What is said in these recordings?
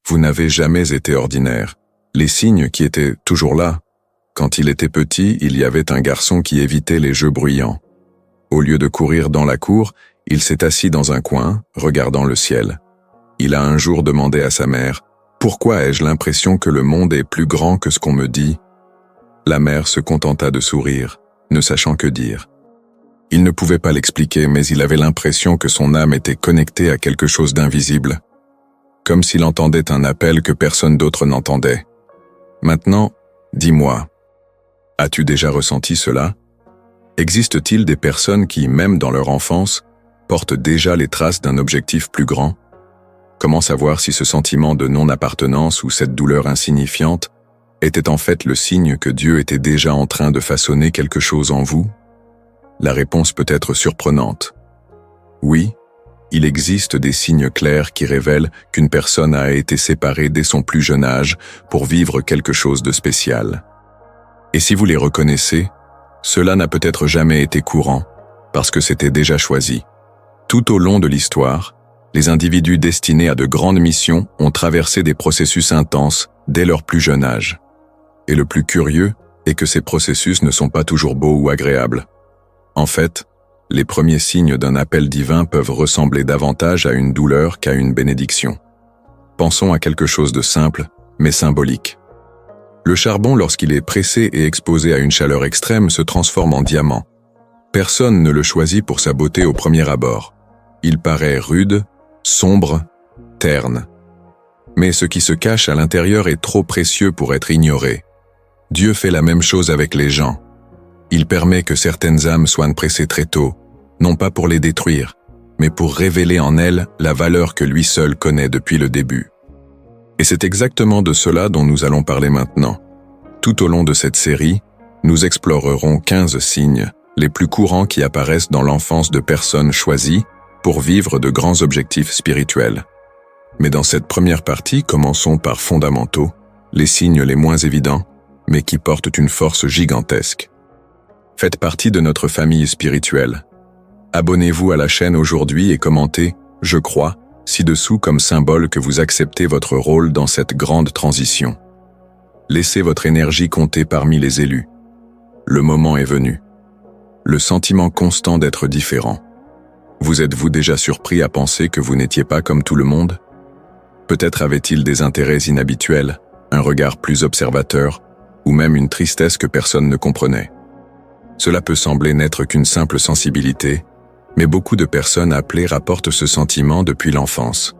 Vous n'avez jamais été ordinaire. Les signes qui étaient toujours là. Quand il était petit, il y avait un garçon qui évitait les jeux bruyants. Au lieu de courir dans la cour, il s'est assis dans un coin, regardant le ciel. Il a un jour demandé à sa mère « Pourquoi ai-je l'impression que le monde est plus grand que ce qu'on me dit ?» La mère se contenta de sourire, ne sachant que dire. Il ne pouvait pas l'expliquer, mais il avait l'impression que son âme était connectée à quelque chose d'invisible, comme s'il entendait un appel que personne d'autre n'entendait. Maintenant, dis-moi, as-tu déjà ressenti cela? Existe-t-il des personnes qui, même dans leur enfance, portent déjà les traces d'un objectif plus grand? Comment savoir si ce sentiment de non-appartenance ou cette douleur insignifiante était en fait le signe que Dieu était déjà en train de façonner quelque chose en vous? La réponse peut être surprenante. Oui, il existe des signes clairs qui révèlent qu'une personne a été séparée dès son plus jeune âge pour vivre quelque chose de spécial. Et si vous les reconnaissez, cela n'a peut-être jamais été courant, parce que c'était déjà choisi. Tout au long de l'histoire, les individus destinés à de grandes missions ont traversé des processus intenses dès leur plus jeune âge. Et le plus curieux est que ces processus ne sont pas toujours beaux ou agréables. En fait, les premiers signes d'un appel divin peuvent ressembler davantage à une douleur qu'à une bénédiction. Pensons à quelque chose de simple, mais symbolique. Le charbon, lorsqu'il est pressé et exposé à une chaleur extrême, se transforme en diamant. Personne ne le choisit pour sa beauté au premier abord. Il paraît rude, sombre, terne. Mais ce qui se cache à l'intérieur est trop précieux pour être ignoré. Dieu fait la même chose avec les gens. Il permet que certaines âmes soient pressées très tôt, non pas pour les détruire, mais pour révéler en elles la valeur que lui seul connaît depuis le début. Et c'est exactement de cela dont nous allons parler maintenant. Tout au long de cette série, nous explorerons 15 signes, les plus courants qui apparaissent dans l'enfance de personnes choisies pour vivre de grands objectifs spirituels. Mais dans cette première partie, commençons par fondamentaux, les signes les moins évidents, mais qui portent une force gigantesque. Faites partie de notre famille spirituelle. Abonnez-vous à la chaîne aujourd'hui et commentez « Je crois » ci-dessous comme symbole que vous acceptez votre rôle dans cette grande transition. Laissez votre énergie compter parmi les élus. Le moment est venu. Le sentiment constant d'être différent. Vous êtes-vous déjà surpris à penser que vous n'étiez pas comme tout le monde? Peut-être avait-il des intérêts inhabituels, un regard plus observateur, ou même une tristesse que personne ne comprenait. Cela peut sembler n'être qu'une simple sensibilité, mais beaucoup de personnes appelées rapportent ce sentiment depuis l'enfance.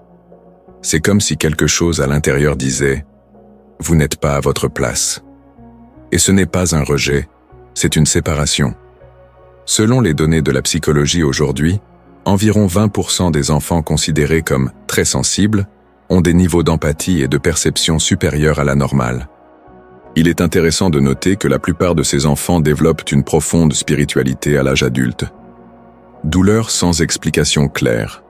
C'est comme si quelque chose à l'intérieur disait « Vous n'êtes pas à votre place ». Et ce n'est pas un rejet, c'est une séparation. Selon les données de la psychologie aujourd'hui, environ 20% des enfants considérés comme très sensibles ont des niveaux d'empathie et de perception supérieurs à la normale. Il est intéressant de noter que la plupart de ces enfants développent une profonde spiritualité à l'âge adulte. Douleur sans explication claire.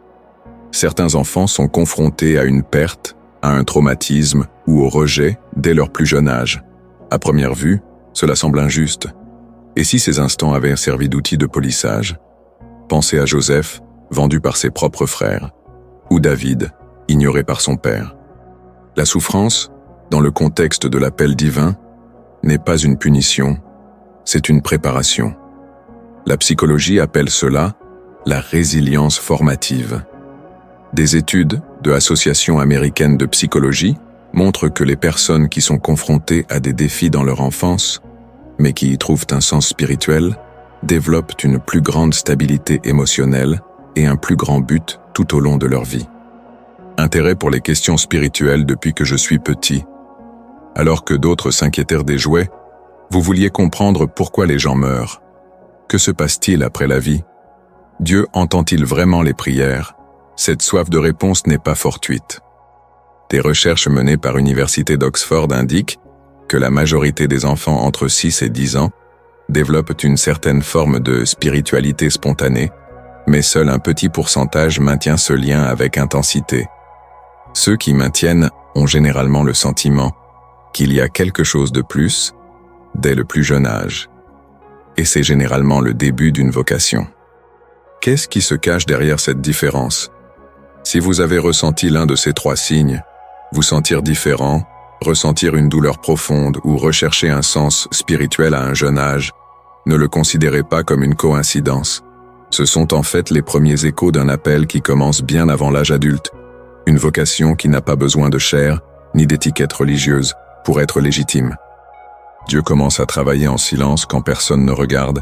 Certains enfants sont confrontés à une perte, à un traumatisme ou au rejet dès leur plus jeune âge. À première vue, cela semble injuste. Et si ces instants avaient servi d'outil de polissage? Pensez à Joseph, vendu par ses propres frères, ou David, ignoré par son père. La souffrance, dans le contexte de l'appel divin, n'est pas une punition, c'est une préparation. La psychologie appelle cela la résilience formative. Des études de l'Association américaine de psychologie montrent que les personnes qui sont confrontées à des défis dans leur enfance, mais qui y trouvent un sens spirituel, développent une plus grande stabilité émotionnelle et un plus grand but tout au long de leur vie. Intérêt pour les questions spirituelles depuis que je suis petit. Alors que d'autres s'inquiétèrent des jouets, vous vouliez comprendre pourquoi les gens meurent. Que se passe-t-il après la vie? Dieu entend-il vraiment les prières? Cette soif de réponse n'est pas fortuite. Des recherches menées par l'Université d'Oxford indiquent que la majorité des enfants entre 6 et 10 ans développent une certaine forme de spiritualité spontanée, mais seul un petit pourcentage maintient ce lien avec intensité. Ceux qui maintiennent ont généralement le sentiment qu'il y a quelque chose de plus dès le plus jeune âge. Et c'est généralement le début d'une vocation. Qu'est-ce qui se cache derrière cette différence? Si vous avez ressenti l'un de ces 3 signes, Vous sentir différent, ressentir une douleur profonde ou rechercher un sens spirituel à un jeune âge, ne le considérez pas comme une coïncidence. Ce sont en fait les premiers échos d'un appel qui commence bien avant l'âge adulte, une vocation qui n'a pas besoin de chair ni d'étiquette religieuse pour être légitime. Dieu commence à travailler en silence quand personne ne regarde,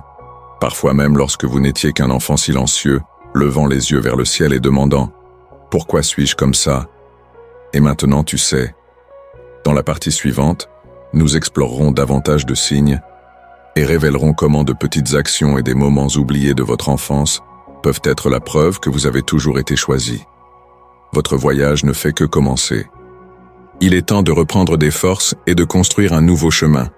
parfois même lorsque vous n'étiez qu'un enfant silencieux, levant les yeux vers le ciel et demandant « Pourquoi suis-je comme ça ?» Et maintenant tu sais. Dans la partie suivante, nous explorerons davantage de signes et révélerons comment de petites actions et des moments oubliés de votre enfance peuvent être la preuve que vous avez toujours été choisi. Votre voyage ne fait que commencer. Il est temps de reprendre des forces et de construire un nouveau chemin.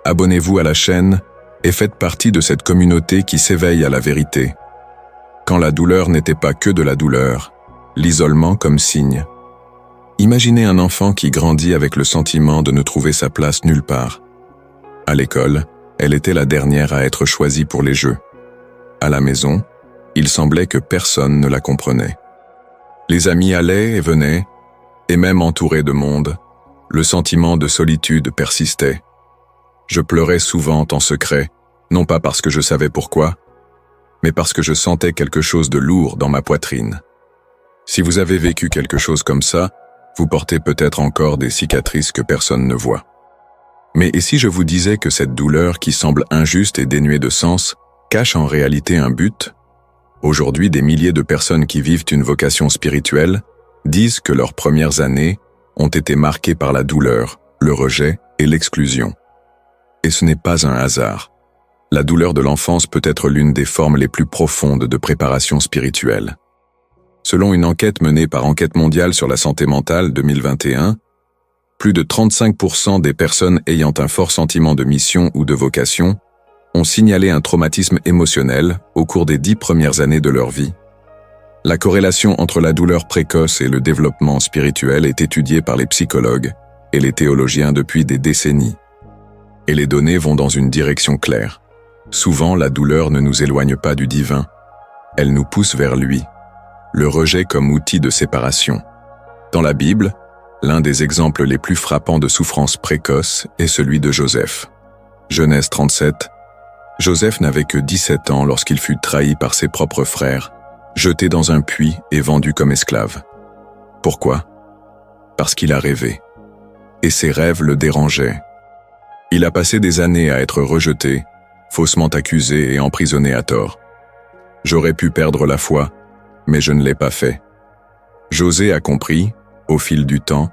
Abonnez-vous à la chaîne et faites partie de cette communauté qui s'éveille à la vérité. Quand la douleur n'était pas que de la douleur, l'isolement comme signe. Imaginez un enfant qui grandit avec le sentiment de ne trouver sa place nulle part. À l'école, elle était la dernière à être choisie pour les jeux. À la maison, il semblait que personne ne la comprenait. Les amis allaient et venaient, et même entourés de monde, le sentiment de solitude persistait. Je pleurais souvent en secret, non pas parce que je savais pourquoi, mais parce que je sentais quelque chose de lourd dans ma poitrine. Si vous avez vécu quelque chose comme ça, vous portez peut-être encore des cicatrices que personne ne voit. Mais et si je vous disais que cette douleur qui semble injuste et dénuée de sens cache en réalité un but? Aujourd'hui, des milliers de personnes qui vivent une vocation spirituelle disent que leurs premières années ont été marquées par la douleur, le rejet et l'exclusion. Et ce n'est pas un hasard. La douleur de l'enfance peut être l'une des formes les plus profondes de préparation spirituelle. Selon une enquête menée par Enquête mondiale sur la santé mentale 2021, plus de 35% des personnes ayant un fort sentiment de mission ou de vocation ont signalé un traumatisme émotionnel au cours des 10 premières années de leur vie. La corrélation entre la douleur précoce et le développement spirituel est étudiée par les psychologues et les théologiens depuis des décennies. Et les données vont dans une direction claire. Souvent, la douleur ne nous éloigne pas du divin, elle nous pousse vers lui. Le rejet comme outil de séparation. Dans la Bible, l'un des exemples les plus frappants de souffrance précoce est celui de Joseph. Genèse 37. Joseph n'avait que 17 ans lorsqu'il fut trahi par ses propres frères, jeté dans un puits et vendu comme esclave. Pourquoi? Parce qu'il a rêvé. Et ses rêves le dérangeaient. Il a passé des années à être rejeté, faussement accusé et emprisonné à tort. J'aurais pu perdre la foi, mais je ne l'ai pas fait. José a compris, au fil du temps,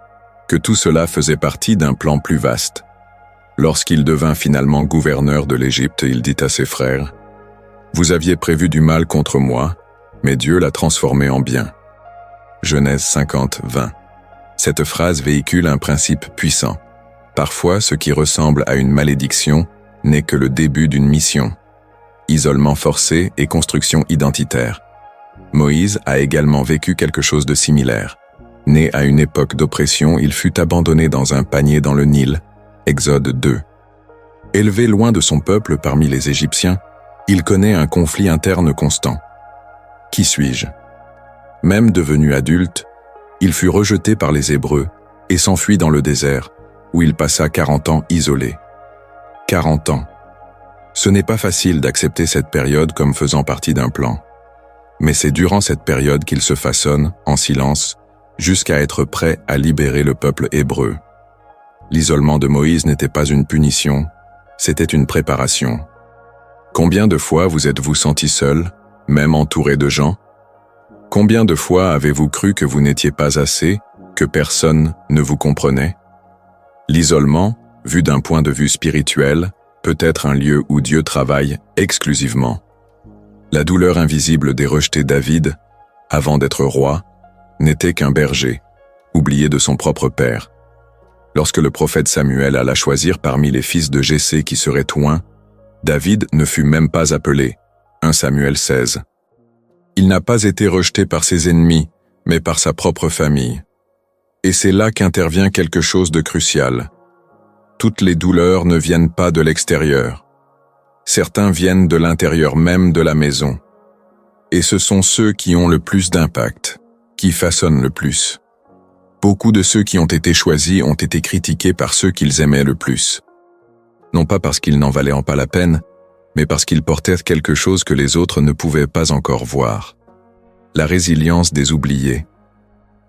que tout cela faisait partie d'un plan plus vaste. Lorsqu'il devint finalement gouverneur de l'Égypte, il dit à ses frères « Vous aviez prévu du mal contre moi, mais Dieu l'a transformé en bien. » Genèse 50, 20. Cette phrase véhicule un principe puissant. Parfois, ce qui ressemble à une malédiction n'est que le début d'une mission. Isolement forcé et construction identitaire. Moïse a également vécu quelque chose de similaire. Né à une époque d'oppression, il fut abandonné dans un panier dans le Nil, Exode 2. Élevé loin de son peuple parmi les Égyptiens, il connaît un conflit interne constant. Qui suis-je? Même devenu adulte, il fut rejeté par les Hébreux et s'enfuit dans le désert, où il passa 40 ans isolé. 40 ans. Ce n'est pas facile d'accepter cette période comme faisant partie d'un plan. Mais c'est durant cette période qu'il se façonne, en silence, jusqu'à être prêt à libérer le peuple hébreu. L'isolement de Moïse n'était pas une punition, c'était une préparation. Combien de fois vous êtes-vous senti seul, même entouré de gens? Combien de fois avez-vous cru que vous n'étiez pas assez, que personne ne vous comprenait? L'isolement, vu d'un point de vue spirituel, peut être un lieu où Dieu travaille exclusivement. La douleur invisible des rejetés David, avant d'être roi, n'était qu'un berger, oublié de son propre père. Lorsque le prophète Samuel alla choisir parmi les fils de Jessé qui seraient oints, David ne fut même pas appelé. 1 Samuel 16. Il n'a pas été rejeté par ses ennemis, mais par sa propre famille. Et c'est là qu'intervient quelque chose de crucial. Toutes les douleurs ne viennent pas de l'extérieur. Certains viennent de l'intérieur même de la maison. Et ce sont ceux qui ont le plus d'impact, qui façonnent le plus. Beaucoup de ceux qui ont été choisis ont été critiqués par ceux qu'ils aimaient le plus. Non pas parce qu'ils n'en valaient pas la peine, mais parce qu'ils portaient quelque chose que les autres ne pouvaient pas encore voir. La résilience des oubliés.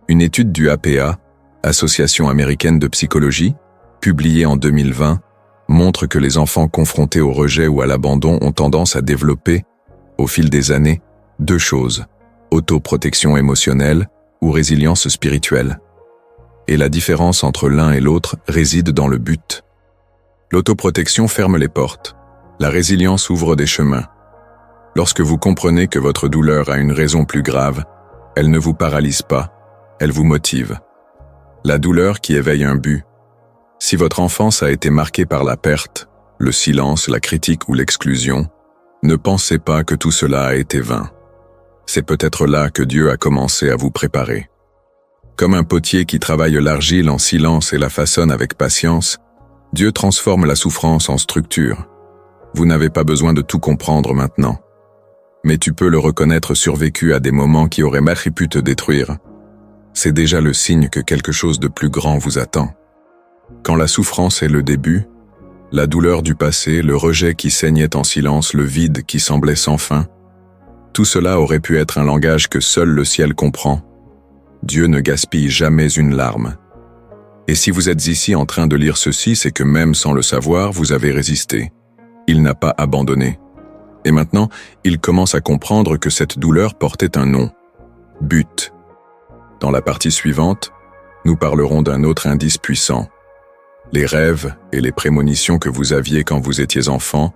Une étude du APA, Association américaine de psychologie, publiée en 2020, montre que les enfants confrontés au rejet ou à l'abandon ont tendance à développer, au fil des années, deux choses, autoprotection émotionnelle ou résilience spirituelle. Et la différence entre l'un et l'autre réside dans le but. L'autoprotection ferme les portes, la résilience ouvre des chemins. Lorsque vous comprenez que votre douleur a une raison plus grave, elle ne vous paralyse pas, elle vous motive. La douleur qui éveille un but. Si votre enfance a été marquée par la perte, le silence, la critique ou l'exclusion, ne pensez pas que tout cela a été vain. C'est peut-être là que Dieu a commencé à vous préparer. Comme un potier qui travaille l'argile en silence et la façonne avec patience, Dieu transforme la souffrance en structure. Vous n'avez pas besoin de tout comprendre maintenant. Mais tu peux le reconnaître survécu à des moments qui auraient mal pu te détruire. C'est déjà le signe que quelque chose de plus grand vous attend. Quand la souffrance est le début, la douleur du passé, le rejet qui saignait en silence, le vide qui semblait sans fin, tout cela aurait pu être un langage que seul le ciel comprend. Dieu ne gaspille jamais une larme. Et si vous êtes ici en train de lire ceci, c'est que même sans le savoir, vous avez résisté. Il n'a pas abandonné. Et maintenant, il commence à comprendre que cette douleur portait un nom. But. Dans la partie suivante, nous parlerons d'un autre indice puissant. Les rêves et les prémonitions que vous aviez quand vous étiez enfant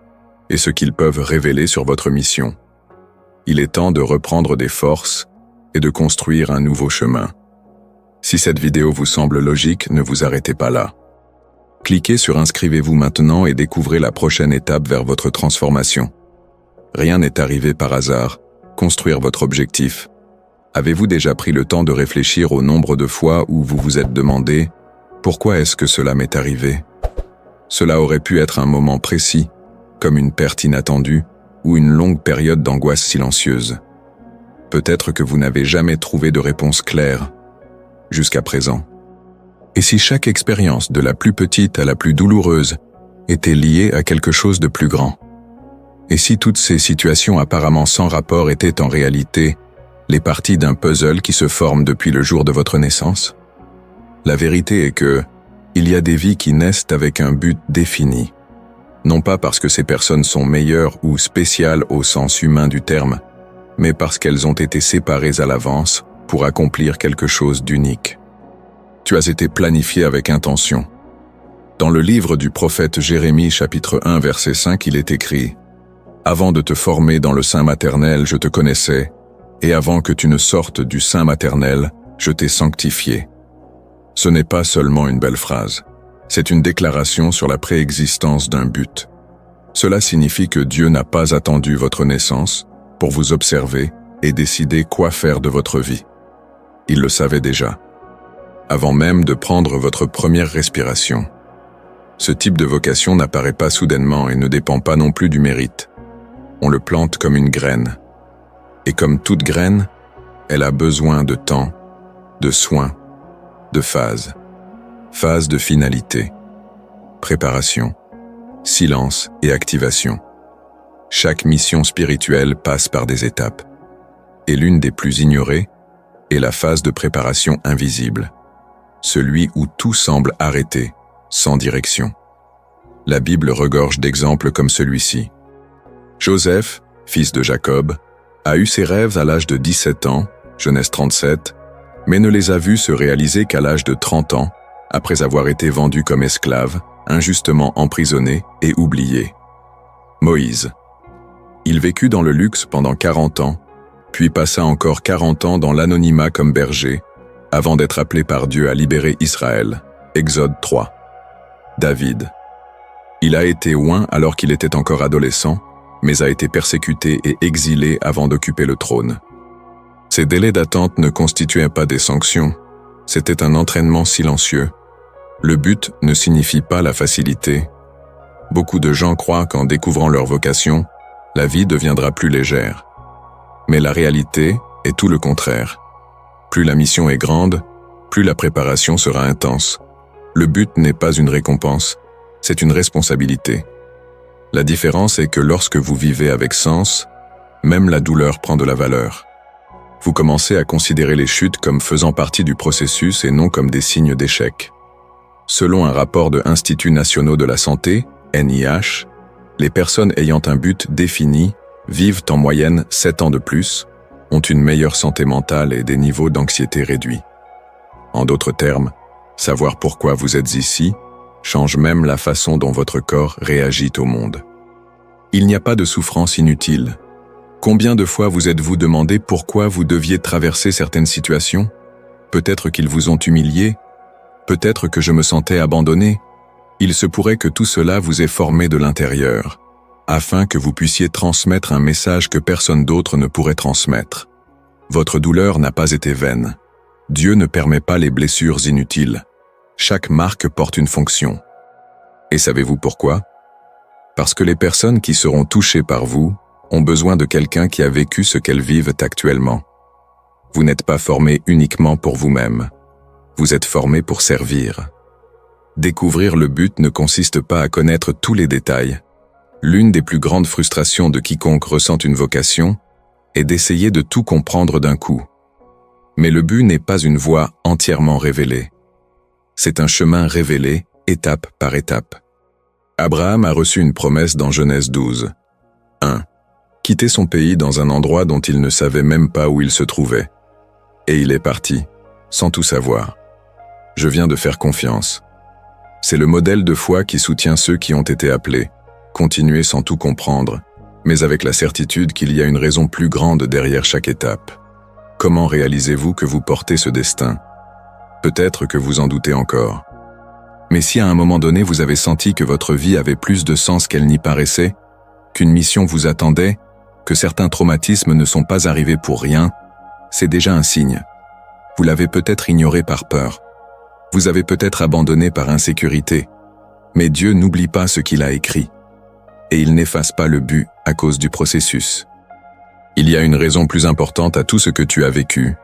et ce qu'ils peuvent révéler sur votre mission. Il est temps de reprendre des forces et de construire un nouveau chemin. Si cette vidéo vous semble logique, ne vous arrêtez pas là. Cliquez sur Inscrivez-vous maintenant et découvrez la prochaine étape vers votre transformation. Rien n'est arrivé par hasard. Construire votre objectif. Avez-vous déjà pris le temps de réfléchir au nombre de fois où vous vous êtes demandé « Pourquoi est-ce que cela m'est arrivé ?» Cela aurait pu être un moment précis, comme une perte inattendue ou une longue période d'angoisse silencieuse. Peut-être que vous n'avez jamais trouvé de réponse claire, jusqu'à présent. Et si chaque expérience, de la plus petite à la plus douloureuse, était liée à quelque chose de plus grand? Et si toutes ces situations apparemment sans rapport étaient en réalité les parties d'un puzzle qui se forme depuis le jour de votre naissance? La vérité est que, il y a des vies qui naissent avec un but défini. Non pas parce que ces personnes sont meilleures ou spéciales au sens humain du terme, mais parce qu'elles ont été séparées à l'avance pour accomplir quelque chose d'unique. Tu as été planifié avec intention. Dans le livre du prophète Jérémie, chapitre 1, verset 5, il est écrit « Avant de te former dans le sein maternel, je te connaissais, et avant que tu ne sortes du sein maternel, je t'ai sanctifié. » Ce n'est pas seulement une belle phrase, c'est une déclaration sur la préexistence d'un but. Cela signifie que Dieu n'a pas attendu votre naissance pour vous observer et décider quoi faire de votre vie. Il le savait déjà, avant même de prendre votre première respiration. Ce type de vocation n'apparaît pas soudainement et ne dépend pas non plus du mérite. On le plante comme une graine. Et comme toute graine, elle a besoin de temps, de soins, de phases. Phase de finalité, préparation, silence et activation. Chaque mission spirituelle passe par des étapes. Et l'une des plus ignorées est la phase de préparation invisible, celui où tout semble arrêté, sans direction. La Bible regorge d'exemples comme celui-ci. Joseph, fils de Jacob, a eu ses rêves à l'âge de 17 ans, Genèse 37, mais ne les a vus se réaliser qu'à l'âge de 30 ans, après avoir été vendu comme esclave, injustement emprisonné et oublié. Moïse. Il vécut dans le luxe pendant 40 ans, puis passa encore 40 ans dans l'anonymat comme berger, avant d'être appelé par Dieu à libérer Israël. Exode 3. David. Il a été oint alors qu'il était encore adolescent, mais a été persécuté et exilé avant d'occuper le trône. Ces délais d'attente ne constituaient pas des sanctions, c'était un entraînement silencieux. Le but ne signifie pas la facilité. Beaucoup de gens croient qu'en découvrant leur vocation, la vie deviendra plus légère. Mais la réalité est tout le contraire. Plus la mission est grande, plus la préparation sera intense. Le but n'est pas une récompense, c'est une responsabilité. La différence est que lorsque vous vivez avec sens, même la douleur prend de la valeur. Vous commencez à considérer les chutes comme faisant partie du processus et non comme des signes d'échec. Selon un rapport de Instituts nationaux de la santé, NIH, les personnes ayant un but défini vivent en moyenne 7 ans de plus, ont une meilleure santé mentale et des niveaux d'anxiété réduits. En d'autres termes, savoir pourquoi vous êtes ici change même la façon dont votre corps réagit au monde. Il n'y a pas de souffrance inutile. Combien de fois vous êtes-vous demandé pourquoi vous deviez traverser certaines situations? Peut-être qu'ils vous ont humilié, peut-être que je me sentais abandonné. Il se pourrait que tout cela vous ait formé de l'intérieur, afin que vous puissiez transmettre un message que personne d'autre ne pourrait transmettre. Votre douleur n'a pas été vaine. Dieu ne permet pas les blessures inutiles. Chaque marque porte une fonction. Et savez-vous pourquoi? Parce que les personnes qui seront touchées par vous ont besoin de quelqu'un qui a vécu ce qu'elles vivent actuellement. Vous n'êtes pas formé uniquement pour vous-même. Vous êtes formé pour servir. Découvrir le but ne consiste pas à connaître tous les détails. L'une des plus grandes frustrations de quiconque ressent une vocation est d'essayer de tout comprendre d'un coup. Mais le but n'est pas une voie entièrement révélée. C'est un chemin révélé, étape par étape. Abraham a reçu une promesse dans Genèse 12. 1. Quitter son pays dans un endroit dont il ne savait même pas où il se trouvait. Et il est parti, sans tout savoir. Je viens de faire confiance. C'est le modèle de foi qui soutient ceux qui ont été appelés. Continuer sans tout comprendre, mais avec la certitude qu'il y a une raison plus grande derrière chaque étape. Comment réalisez-vous que vous portez ce destin? Peut-être que vous en doutez encore. Mais si à un moment donné vous avez senti que votre vie avait plus de sens qu'elle n'y paraissait, qu'une mission vous attendait, que certains traumatismes ne sont pas arrivés pour rien, c'est déjà un signe. Vous l'avez peut-être ignoré par peur. Vous avez peut-être abandonné par insécurité. Mais Dieu n'oublie pas ce qu'il a écrit. Et il n'efface pas le but à cause du processus. Il y a une raison plus importante à tout ce que tu as vécu.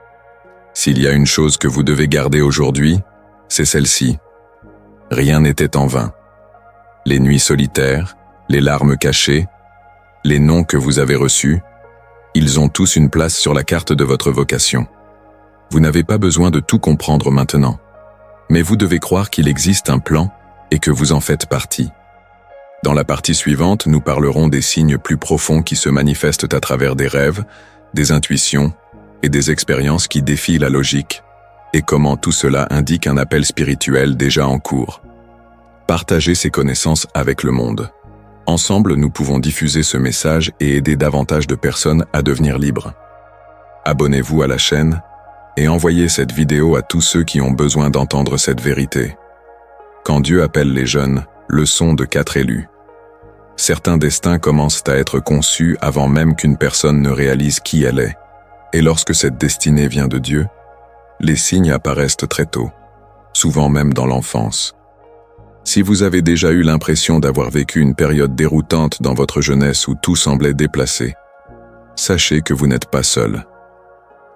S'il y a une chose que vous devez garder aujourd'hui, c'est celle-ci. Rien n'était en vain. Les nuits solitaires, les larmes cachées, les noms que vous avez reçus, ils ont tous une place sur la carte de votre vocation. Vous n'avez pas besoin de tout comprendre maintenant. Mais vous devez croire qu'il existe un plan et que vous en faites partie. Dans la partie suivante, nous parlerons des signes plus profonds qui se manifestent à travers des rêves, des intuitions et des expériences qui défient la logique, et comment tout cela indique un appel spirituel déjà en cours. Partagez ces connaissances avec le monde. Ensemble, nous pouvons diffuser ce message et aider davantage de personnes à devenir libres. Abonnez-vous à la chaîne et envoyez cette vidéo à tous ceux qui ont besoin d'entendre cette vérité. Quand Dieu appelle les jeunes, leçon de 4 élus. Certains destins commencent à être conçus avant même qu'une personne ne réalise qui elle est. Et lorsque cette destinée vient de Dieu, les signes apparaissent très tôt, souvent même dans l'enfance. Si vous avez déjà eu l'impression d'avoir vécu une période déroutante dans votre jeunesse où tout semblait déplacé, sachez que vous n'êtes pas seul.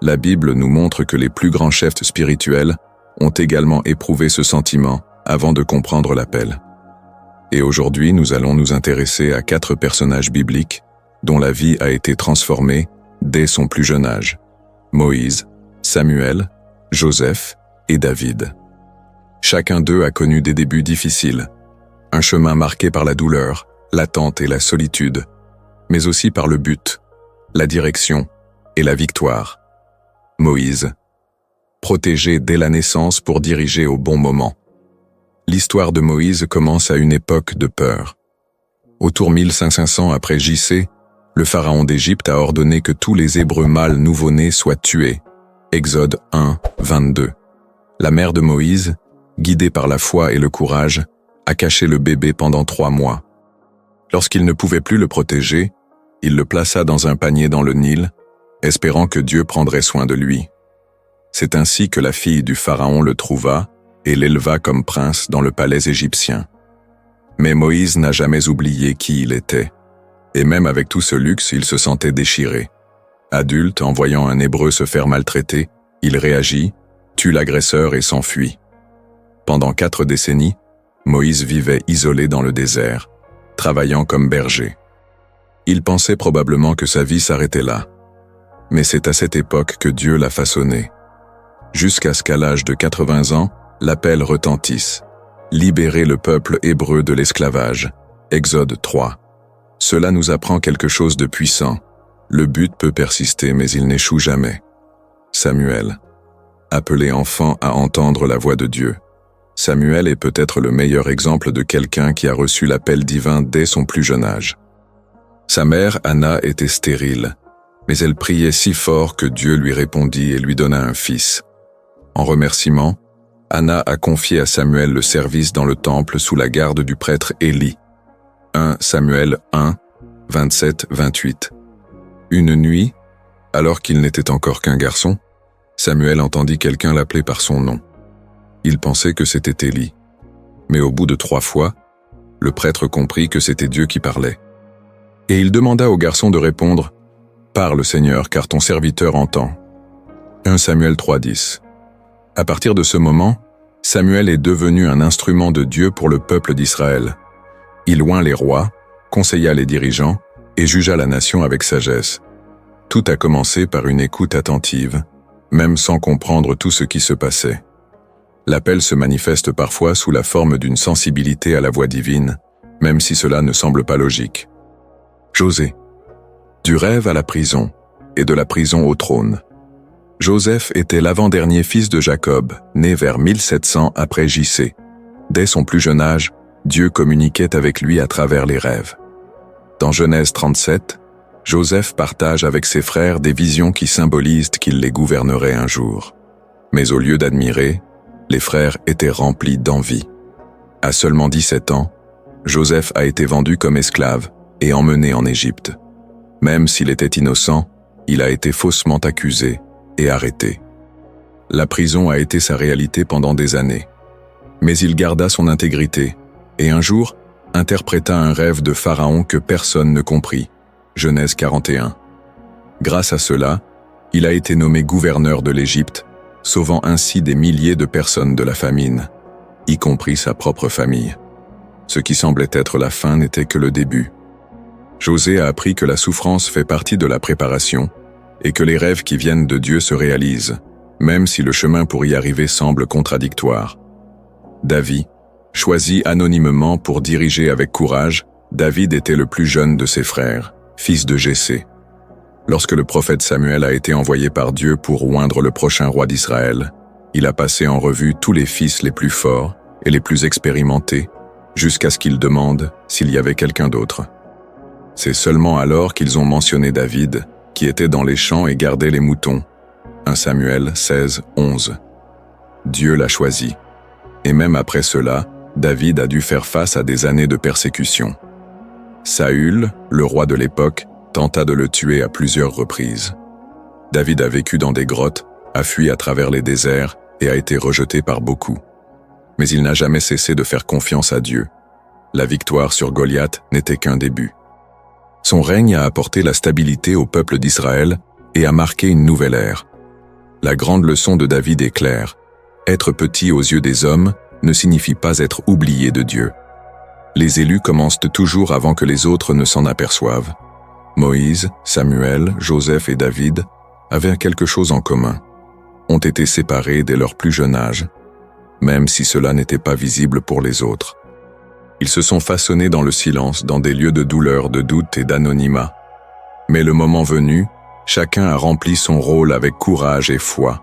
La Bible nous montre que les plus grands chefs spirituels ont également éprouvé ce sentiment avant de comprendre l'appel. Et aujourd'hui, nous allons nous intéresser à 4 personnages bibliques dont la vie a été transformée dès son plus jeune âge. Moïse, Samuel, Joseph et David. Chacun d'eux a connu des débuts difficiles, un chemin marqué par la douleur, l'attente et la solitude, mais aussi par le but, la direction et la victoire. Moïse, protégé dès la naissance pour diriger au bon moment. L'histoire de Moïse commence à une époque de peur. Autour 1500 après JC, le pharaon d'Égypte a ordonné que tous les Hébreux mâles nouveau-nés soient tués. Exode 1, 22. La mère de Moïse, guidée par la foi et le courage, a caché le bébé pendant 3 mois. Lorsqu'il ne pouvait plus le protéger, il le plaça dans un panier dans le Nil, espérant que Dieu prendrait soin de lui. C'est ainsi que la fille du pharaon le trouva et l'éleva comme prince dans le palais égyptien. Mais Moïse n'a jamais oublié qui il était. Et même avec tout ce luxe, il se sentait déchiré. Adulte, en voyant un Hébreu se faire maltraiter, il réagit, tue l'agresseur et s'enfuit. Pendant 4 décennies, Moïse vivait isolé dans le désert, travaillant comme berger. Il pensait probablement que sa vie s'arrêtait là. Mais c'est à cette époque que Dieu l'a façonné. Jusqu'à ce qu'à l'âge de 80 ans, l'appel retentisse. Libérer le peuple hébreu de l'esclavage. Exode 3. Cela nous apprend quelque chose de puissant. Le but peut persister mais il n'échoue jamais. Samuel. Appelé enfant à entendre la voix de Dieu. Samuel est peut-être le meilleur exemple de quelqu'un qui a reçu l'appel divin dès son plus jeune âge. Sa mère, Anna, était stérile, mais elle priait si fort que Dieu lui répondit et lui donna un fils. En remerciement, Anna a confié à Samuel le service dans le temple sous la garde du prêtre Élie. 1 Samuel 1, 27-28. Une nuit, alors qu'il n'était encore qu'un garçon, Samuel entendit quelqu'un l'appeler par son nom. Il pensait que c'était Élie. Mais au bout de 3 fois, le prêtre comprit que c'était Dieu qui parlait. Et il demanda au garçon de répondre « Parle, Seigneur, car ton serviteur entend. » 1 Samuel 3:10. À partir de ce moment, Samuel est devenu un instrument de Dieu pour le peuple d'Israël. Il oint les rois, conseilla les dirigeants et jugea la nation avec sagesse. Tout a commencé par une écoute attentive, même sans comprendre tout ce qui se passait. L'appel se manifeste parfois sous la forme d'une sensibilité à la voix divine, même si cela ne semble pas logique. José. Du rêve à la prison, et de la prison au trône. Joseph était l'avant-dernier fils de Jacob, né vers 1700 après J.C. Dès son plus jeune âge, Dieu communiquait avec lui à travers les rêves. Dans Genèse 37, Joseph partage avec ses frères des visions qui symbolisent qu'il les gouvernerait un jour. Mais au lieu d'admirer, les frères étaient remplis d'envie. À seulement 17 ans, Joseph a été vendu comme esclave et emmené en Égypte. Même s'il était innocent, il a été faussement accusé et arrêté. La prison a été sa réalité pendant des années. Mais il garda son intégrité et un jour interpréta un rêve de Pharaon que personne ne comprit. Genèse 41. Grâce à cela, il a été nommé gouverneur de l'Égypte, sauvant ainsi des milliers de personnes de la famine, y compris sa propre famille. Ce qui semblait être la fin n'était que le début. José a appris que la souffrance fait partie de la préparation et que les rêves qui viennent de Dieu se réalisent, même si le chemin pour y arriver semble contradictoire. David, choisi anonymement pour diriger avec courage, David était le plus jeune de ses frères, fils de Jessé. Lorsque le prophète Samuel a été envoyé par Dieu pour oindre le prochain roi d'Israël, il a passé en revue tous les fils les plus forts et les plus expérimentés, jusqu'à ce qu'il demande s'il y avait quelqu'un d'autre. C'est seulement alors qu'ils ont mentionné David, qui était dans les champs et gardait les moutons. 1 Samuel 16, 11. Dieu l'a choisi. Et même après cela, David a dû faire face à des années de persécution. Saül, le roi de l'époque, tenta de le tuer à plusieurs reprises. David a vécu dans des grottes, a fui à travers les déserts et a été rejeté par beaucoup. Mais il n'a jamais cessé de faire confiance à Dieu. La victoire sur Goliath n'était qu'un début. Son règne a apporté la stabilité au peuple d'Israël et a marqué une nouvelle ère. La grande leçon de David est claire. Être petit aux yeux des hommes ne signifie pas être oublié de Dieu. Les élus commencent toujours avant que les autres ne s'en aperçoivent. Moïse, Samuel, Joseph et David avaient quelque chose en commun. Ont été séparés dès leur plus jeune âge, même si cela n'était pas visible pour les autres. Ils se sont façonnés dans le silence, dans des lieux de douleur, de doute et d'anonymat. Mais le moment venu, chacun a rempli son rôle avec courage et foi.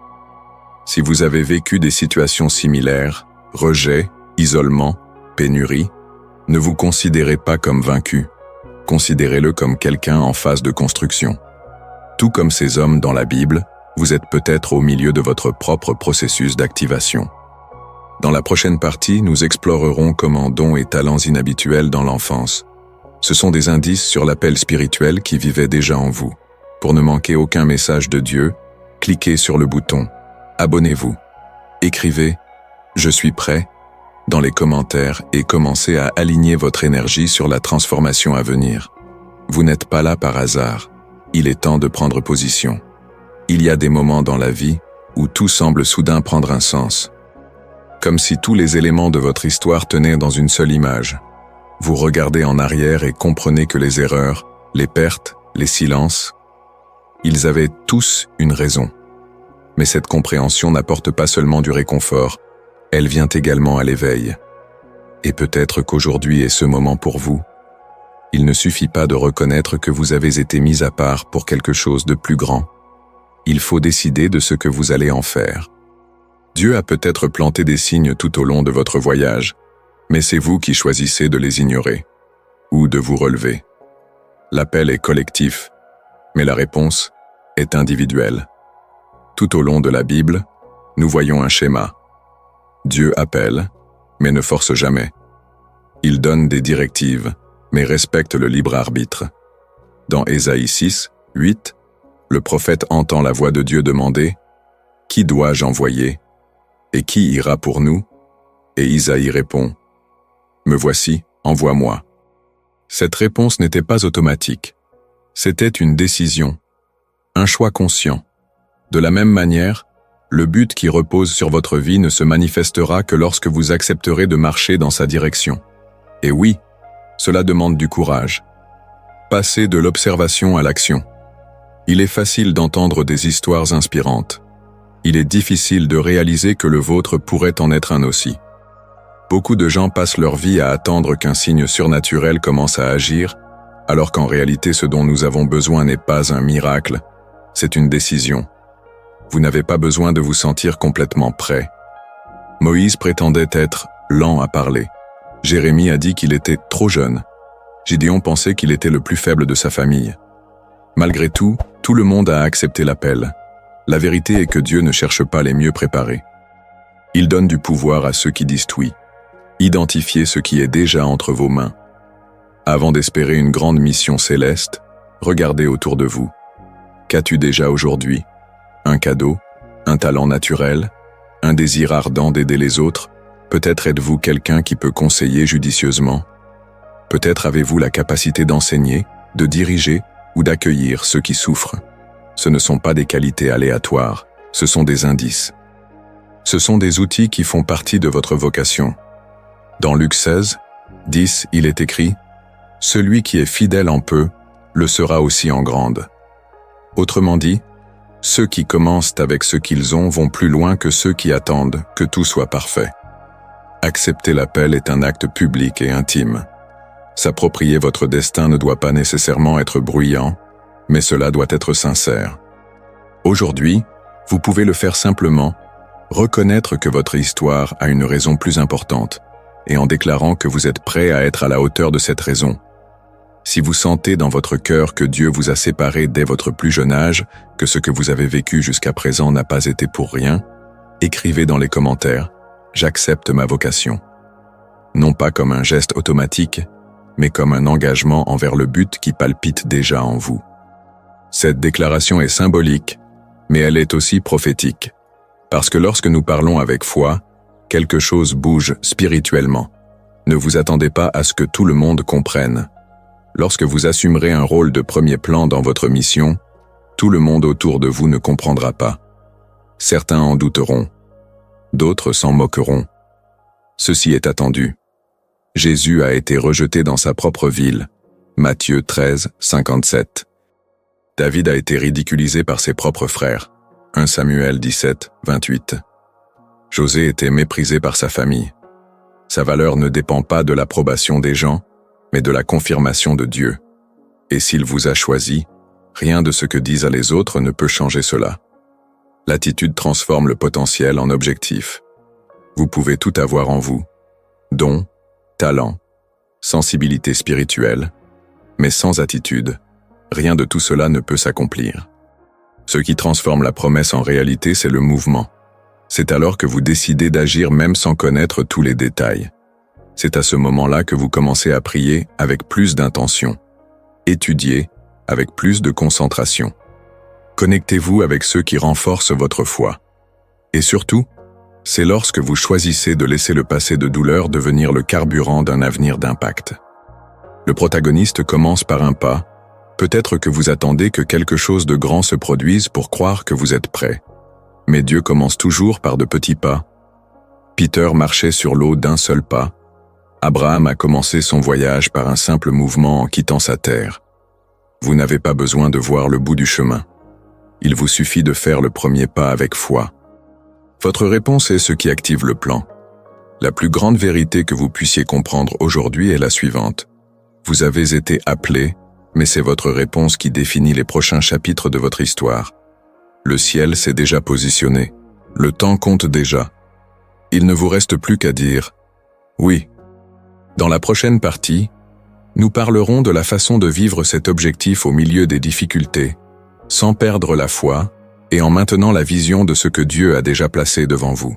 Si vous avez vécu des situations similaires, rejet, isolement, pénurie, ne vous considérez pas comme vaincu. Considérez-le comme quelqu'un en phase de construction. Tout comme ces hommes dans la Bible, vous êtes peut-être au milieu de votre propre processus d'activation. Dans la prochaine partie, nous explorerons comment dons et talents inhabituels dans l'enfance. Ce sont des indices sur l'appel spirituel qui vivait déjà en vous. Pour ne manquer aucun message de Dieu, cliquez sur le bouton « Abonnez-vous ». Écrivez « Je suis prêt » dans les commentaires et commencez à aligner votre énergie sur la transformation à venir. Vous n'êtes pas là par hasard. Il est temps de prendre position. Il y a des moments dans la vie où tout semble soudain prendre un sens. Comme si tous les éléments de votre histoire tenaient dans une seule image. Vous regardez en arrière et comprenez que les erreurs, les pertes, les silences, ils avaient tous une raison. Mais cette compréhension n'apporte pas seulement du réconfort, elle vient également à l'éveil. Et peut-être qu'aujourd'hui est ce moment pour vous. Il ne suffit pas de reconnaître que vous avez été mis à part pour quelque chose de plus grand. Il faut décider de ce que vous allez en faire. Dieu a peut-être planté des signes tout au long de votre voyage, mais c'est vous qui choisissez de les ignorer, ou de vous relever. L'appel est collectif, mais la réponse est individuelle. Tout au long de la Bible, nous voyons un schéma. Dieu appelle, mais ne force jamais. Il donne des directives, mais respecte le libre arbitre. Dans Ésaïe 6, 8, le prophète entend la voix de Dieu demander « Qui dois-je envoyer ? Et qui ira pour nous ?» Et Isaïe répond « Me voici, envoie-moi. » Cette réponse n'était pas automatique. C'était une décision, un choix conscient. De la même manière, le but qui repose sur votre vie ne se manifestera que lorsque vous accepterez de marcher dans sa direction. Et oui, cela demande du courage. Passez de l'observation à l'action. Il est facile d'entendre des histoires inspirantes. Il est difficile de réaliser que le vôtre pourrait en être un aussi. Beaucoup de gens passent leur vie à attendre qu'un signe surnaturel commence à agir, alors qu'en réalité ce dont nous avons besoin n'est pas un miracle, c'est une décision. Vous n'avez pas besoin de vous sentir complètement prêt. Moïse prétendait être lent à parler. Jérémie a dit qu'il était trop jeune. Gideon pensait qu'il était le plus faible de sa famille. Malgré tout, tout le monde a accepté l'appel. La vérité est que Dieu ne cherche pas les mieux préparés. Il donne du pouvoir à ceux qui disent oui. Identifiez ce qui est déjà entre vos mains. Avant d'espérer une grande mission céleste, regardez autour de vous. Qu'as-tu déjà aujourd'hui ? Un cadeau, un talent naturel, un désir ardent d'aider les autres, peut-être êtes-vous quelqu'un qui peut conseiller judicieusement. Peut-être avez-vous la capacité d'enseigner, de diriger ou d'accueillir ceux qui souffrent. Ce ne sont pas des qualités aléatoires, ce sont des indices. Ce sont des outils qui font partie de votre vocation. Dans Luc 16, 10, il est écrit « Celui qui est fidèle en peu, le sera aussi en grande ». Autrement dit, ceux qui commencent avec ce qu'ils ont vont plus loin que ceux qui attendent que tout soit parfait. Accepter l'appel est un acte public et intime. S'approprier votre destin ne doit pas nécessairement être bruyant, mais cela doit être sincère. Aujourd'hui, vous pouvez le faire simplement, reconnaître que votre histoire a une raison plus importante, et en déclarant que vous êtes prêt à être à la hauteur de cette raison. Si vous sentez dans votre cœur que Dieu vous a séparé dès votre plus jeune âge, que ce que vous avez vécu jusqu'à présent n'a pas été pour rien, écrivez dans les commentaires « J'accepte ma vocation ». Non pas comme un geste automatique, mais comme un engagement envers le but qui palpite déjà en vous. Cette déclaration est symbolique, mais elle est aussi prophétique. Parce que lorsque nous parlons avec foi, quelque chose bouge spirituellement. Ne vous attendez pas à ce que tout le monde comprenne. Lorsque vous assumerez un rôle de premier plan dans votre mission, tout le monde autour de vous ne comprendra pas. Certains en douteront. D'autres s'en moqueront. Ceci est attendu. Jésus a été rejeté dans sa propre ville. Matthieu 13, 57. David a été ridiculisé par ses propres frères. 1 Samuel 17, 28. José était méprisé par sa famille. Sa valeur ne dépend pas de l'approbation des gens, mais de la confirmation de Dieu. Et s'il vous a choisi, rien de ce que disent les autres ne peut changer cela. L'attitude transforme le potentiel en objectif. Vous pouvez tout avoir en vous. Dons, talent, sensibilité spirituelle, mais sans attitude, rien de tout cela ne peut s'accomplir. Ce qui transforme la promesse en réalité, c'est le mouvement. C'est alors que vous décidez d'agir même sans connaître tous les détails. C'est à ce moment-là que vous commencez à prier avec plus d'intention, étudier avec plus de concentration. Connectez-vous avec ceux qui renforcent votre foi. Et surtout, c'est lorsque vous choisissez de laisser le passé de douleur devenir le carburant d'un avenir d'impact. Le protagoniste commence par un pas. Peut-être que vous attendez que quelque chose de grand se produise pour croire que vous êtes prêt. Mais Dieu commence toujours par de petits pas. Peter marchait sur l'eau d'un seul pas. Abraham a commencé son voyage par un simple mouvement en quittant sa terre. Vous n'avez pas besoin de voir le bout du chemin. Il vous suffit de faire le premier pas avec foi. Votre réponse est ce qui active le plan. La plus grande vérité que vous puissiez comprendre aujourd'hui est la suivante. Vous avez été appelé, mais c'est votre réponse qui définit les prochains chapitres de votre histoire. Le ciel s'est déjà positionné. Le temps compte déjà. Il ne vous reste plus qu'à dire « oui ». Dans la prochaine partie, nous parlerons de la façon de vivre cet objectif au milieu des difficultés, sans perdre la foi et en maintenant la vision de ce que Dieu a déjà placé devant vous.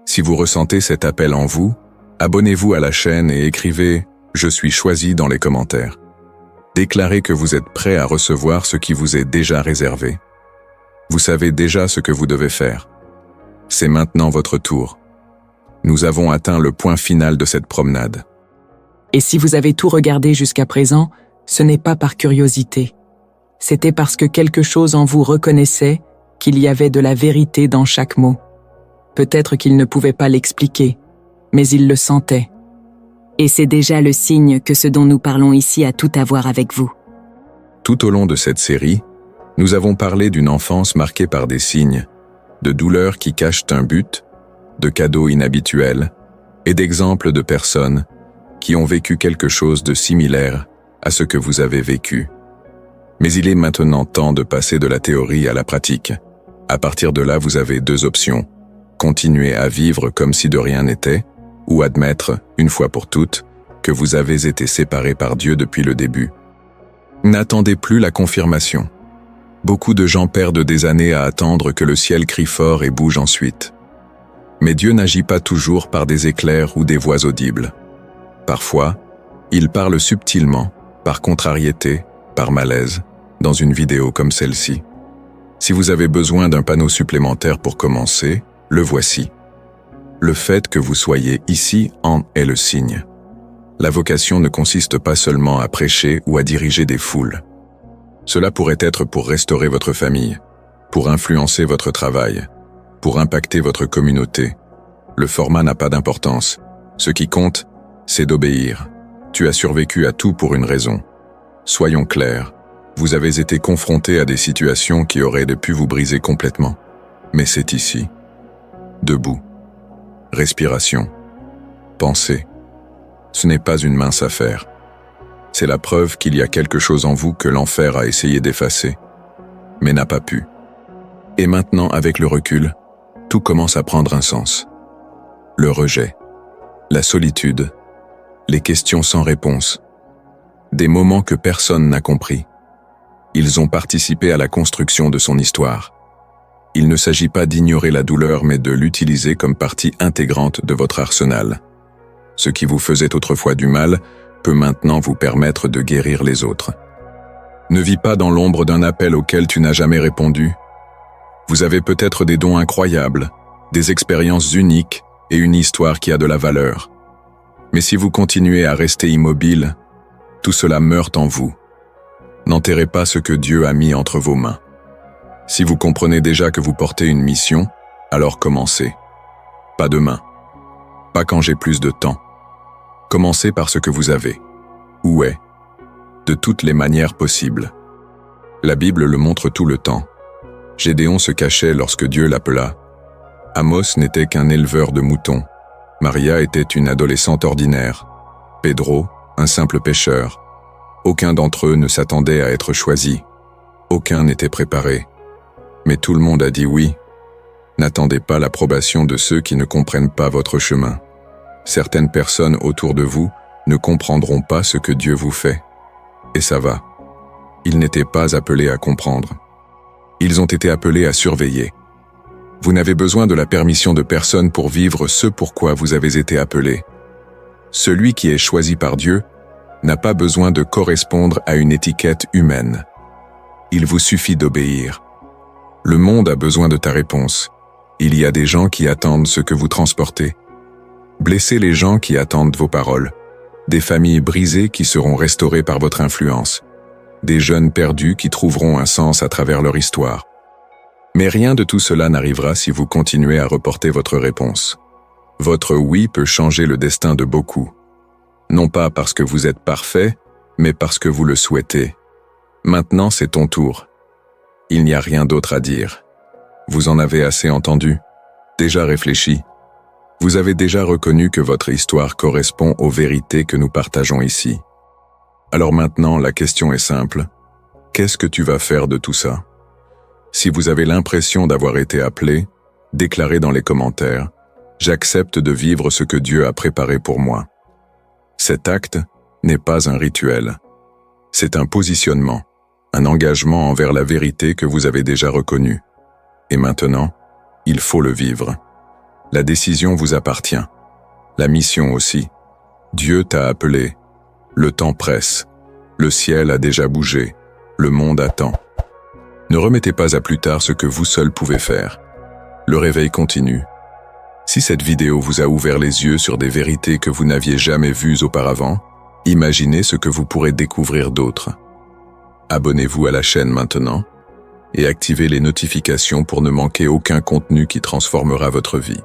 Si vous ressentez cet appel en vous, abonnez-vous à la chaîne et écrivez « Je suis choisi » dans les commentaires. Déclarez que vous êtes prêt à recevoir ce qui vous est déjà réservé. Vous savez déjà ce que vous devez faire. C'est maintenant votre tour. Nous avons atteint le point final de cette promenade. Et si vous avez tout regardé jusqu'à présent, ce n'est pas par curiosité. C'était parce que quelque chose en vous reconnaissait qu'il y avait de la vérité dans chaque mot. Peut-être qu'il ne pouvait pas l'expliquer, mais il le sentait. Et c'est déjà le signe que ce dont nous parlons ici a tout à voir avec vous. Tout au long de cette série, nous avons parlé d'une enfance marquée par des signes, de douleurs qui cachent un but, de cadeaux inhabituels et d'exemples de personnes qui ont vécu quelque chose de similaire à ce que vous avez vécu. Mais il est maintenant temps de passer de la théorie à la pratique. À partir de là, vous avez deux options. Continuer à vivre comme si de rien n'était, ou admettre, une fois pour toutes, que vous avez été séparés par Dieu depuis le début. N'attendez plus la confirmation. Beaucoup de gens perdent des années à attendre que le ciel crie fort et bouge ensuite. Mais Dieu n'agit pas toujours par des éclairs ou des voix audibles. Parfois, il parle subtilement, par contrariété, par malaise, dans une vidéo comme celle-ci. Si vous avez besoin d'un panneau supplémentaire pour commencer, le voici. Le fait que vous soyez ici en est le signe. La vocation ne consiste pas seulement à prêcher ou à diriger des foules. Cela pourrait être pour restaurer votre famille, pour influencer votre travail, pour impacter votre communauté. Le format n'a pas d'importance. Ce qui compte, c'est d'obéir. Tu as survécu à tout pour une raison. Soyons clairs, vous avez été confronté à des situations qui auraient pu vous briser complètement. Mais c'est ici. Debout. Respiration. Pensée. Ce n'est pas une mince affaire. C'est la preuve qu'il y a quelque chose en vous que l'enfer a essayé d'effacer, mais n'a pas pu. Et maintenant, avec le recul, tout commence à prendre un sens. Le rejet, la solitude, les questions sans réponse, des moments que personne n'a compris. Ils ont participé à la construction de son histoire. Il ne s'agit pas d'ignorer la douleur, mais de l'utiliser comme partie intégrante de votre arsenal. Ce qui vous faisait autrefois du mal peut maintenant vous permettre de guérir les autres. Ne vis pas dans l'ombre d'un appel auquel tu n'as jamais répondu. Vous avez peut-être des dons incroyables, des expériences uniques et une histoire qui a de la valeur. Mais si vous continuez à rester immobile, tout cela meurt en vous. N'enterrez pas ce que Dieu a mis entre vos mains. Si vous comprenez déjà que vous portez une mission, alors commencez. Pas demain. Pas quand j'ai plus de temps. Commencez par ce que vous avez. Où est ? De toutes les manières possibles. La Bible le montre tout le temps. Gédéon se cachait lorsque Dieu l'appela. Amos n'était qu'un éleveur de moutons. Maria était une adolescente ordinaire. Pedro, un simple pêcheur. Aucun d'entre eux ne s'attendait à être choisi. Aucun n'était préparé. Mais tout le monde a dit oui. N'attendez pas l'approbation de ceux qui ne comprennent pas votre chemin. Certaines personnes autour de vous ne comprendront pas ce que Dieu vous fait. Et ça va. Ils n'étaient pas appelés à comprendre. Ils ont été appelés à surveiller. Vous n'avez besoin de la permission de personne pour vivre ce pourquoi vous avez été appelé. Celui qui est choisi par Dieu n'a pas besoin de correspondre à une étiquette humaine. Il vous suffit d'obéir. Le monde a besoin de ta réponse. Il y a des gens qui attendent ce que vous transportez. Blessez les gens qui attendent vos paroles. Des familles brisées qui seront restaurées par votre influence. Des jeunes perdus qui trouveront un sens à travers leur histoire. Mais rien de tout cela n'arrivera si vous continuez à reporter votre réponse. Votre oui peut changer le destin de beaucoup. Non pas parce que vous êtes parfait, mais parce que vous le souhaitez. Maintenant, c'est ton tour. Il n'y a rien d'autre à dire. Vous en avez assez entendu, déjà réfléchi. Vous avez déjà reconnu que votre histoire correspond aux vérités que nous partageons ici. Alors maintenant, la question est simple. Qu'est-ce que tu vas faire de tout ça? Si vous avez l'impression d'avoir été appelé, déclarez dans les commentaires « J'accepte de vivre ce que Dieu a préparé pour moi ». Cet acte n'est pas un rituel. C'est un positionnement, un engagement envers la vérité que vous avez déjà reconnue. Et maintenant, il faut le vivre. La décision vous appartient. La mission aussi. Dieu t'a appelé. Le temps presse. Le ciel a déjà bougé. Le monde attend. Ne remettez pas à plus tard ce que vous seul pouvez faire. Le réveil continue. Si cette vidéo vous a ouvert les yeux sur des vérités que vous n'aviez jamais vues auparavant, imaginez ce que vous pourrez découvrir d'autres. Abonnez-vous à la chaîne maintenant et activez les notifications pour ne manquer aucun contenu qui transformera votre vie.